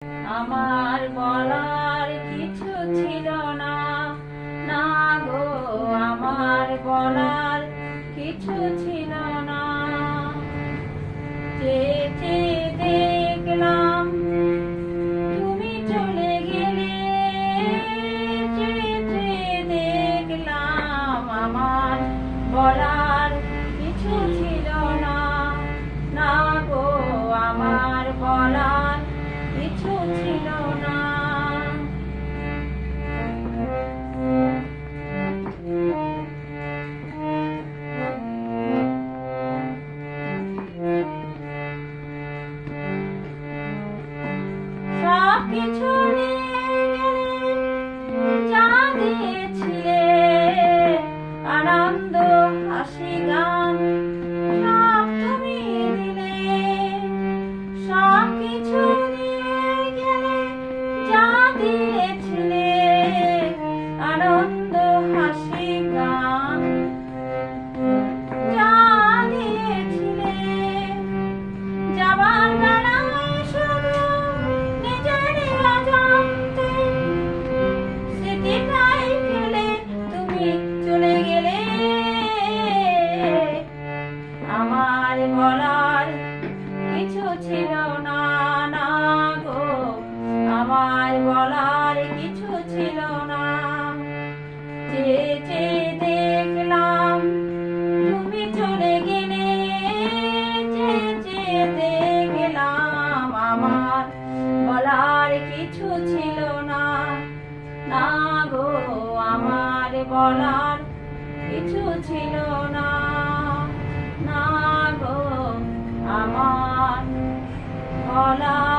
আমার বলার কিছু ছিল না, না গো, আমার বলার কিছু ছিল না। চেয়ে চেয়ে দেখলাম তুমি চলে গেলে, চেয়ে চেয়ে দেখলাম আমার বলার কিছু ছিল না, না গো, আমার বলার কিছু ছিল না। সব কিছু যা দিয়েছিলে, আনন্দ হাসি গান সব তুমি দিলে। সব কিছু যা দিয়েছিলে, আনন্দ হাসি গান যা দিয়েছিলে। যাবার বেলায় শুধু নিজের অজান্তে স্মৃতিটাই ফেলে তুমি চলে গেলে। আমার বলার কিছু ছিল না, না গো, আমার বলার কিছু ছিল না। চেয়ে চেয়ে দেখলাম তুমি চলে গেলে, চেয়ে চেয়ে দেখলাম আমার বলার কিছু ছিল না, না গো, আমার বলার কিছু ছিল না, না গো, আমার বলার